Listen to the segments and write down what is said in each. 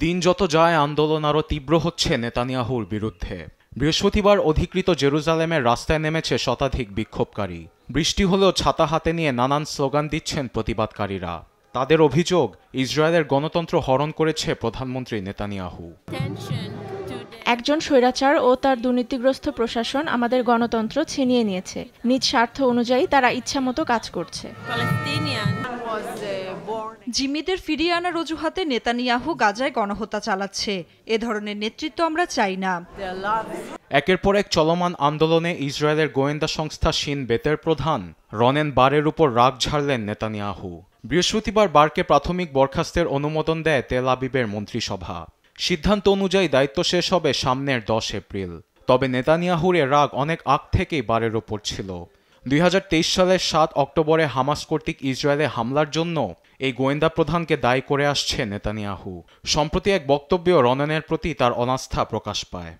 দিন যত যায় আন্দোলন আরও তীব্র হচ্ছে নেতানিয়াহুর বিরুদ্ধে। বৃহস্পতিবার অধিকৃত জেরুজালেমের রাস্তায় নেমেছে শতাধিক বিক্ষোভকারী। বৃষ্টি হলেও ছাতা হাতে নিয়ে নানান স্লোগান দিচ্ছেন প্রতিবাদকারীরা। তাদের অভিযোগ, ইসরায়েলের গণতন্ত্র হরণ করেছে প্রধানমন্ত্রী নেতানিয়াহু। একজন স্বৈরাচার ও তার দুর্নীতিগ্রস্ত প্রশাসন আমাদের গণতন্ত্র ছিনিয়ে নিয়েছে। নিজ স্বার্থ অনুযায়ী তারা ইচ্ছামতো কাজ করছে। জিম্মিদের ফিরিয়ে আনার অজুহাতে নেতানিয়াহু গাজায় গণহত্যা চালাচ্ছে। এ ধরনের নেতৃত্ব আমরা চাই না। একের পর এক চলমান আন্দোলনে ইসরায়েলের গোয়েন্দা সংস্থা শিন বেতের প্রধান রনেন বারের উপর রাগ ঝাড়লেন নেতানিয়াহু। বৃহস্পতিবার বারকে প্রাথমিক বরখাস্তের অনুমোদন দেয় তেল আবিবের মন্ত্রিসভা। সিদ্ধান্ত অনুযায়ী দায়িত্ব শেষ হবে সামনের 10 এপ্রিল। তবে নেতানিয়াহুর এ রাগ অনেক আগ থেকেই বারের ওপর ছিল। 2023 সালের 7 অক্টোবরে হামাস কর্তৃক ইসরায়েলে হামলার জন্য এই গোয়েন্দা প্রধানকে দায়ী করে আসছে নেতানিয়াহু। সম্প্রতি এক বক্তব্যে রনেনের প্রতি তার অনাস্থা প্রকাশ পায়।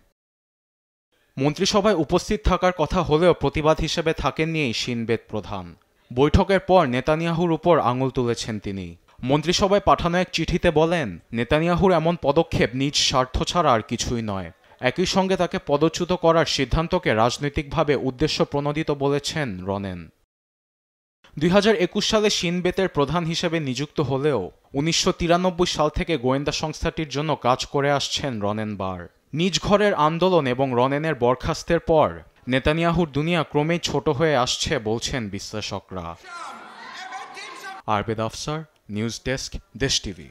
মন্ত্রিসভায় উপস্থিত থাকার কথা হলেও প্রতিবাদ হিসেবে থাকেননি এই শিন বেত প্রধান। বৈঠকের পর নেতানিয়াহুর উপর আঙুল তুলেছেন তিনি। মন্ত্রিসভায় পাঠানো এক চিঠিতে বলেন, নেতানিয়াহুর এমন পদক্ষেপ নিজ স্বার্থ ছাড়া আর কিছুই নয়। একই সঙ্গে তাকে পদচ্যুত করার সিদ্ধান্তকে রাজনৈতিকভাবে উদ্দেশ্য প্রণোদিত বলেছেন রনেন। 2021 সালে শিন বেতের প্রধান হিসেবে নিযুক্ত হলেও 1993 সাল থেকে গোয়েন্দা সংস্থাটির জন্য কাজ করে আসছেন রনেন বার। নিজ ঘরের আন্দোলন এবং রনেনের বরখাস্তের পর নেতানিয়াহুর দুনিয়া ক্রমেই ছোট হয়ে আসছে বলছেন বিশ্লেষকরা। আরবেদ আফসার, নিউজ ডেস্ক, দেশ টিভি।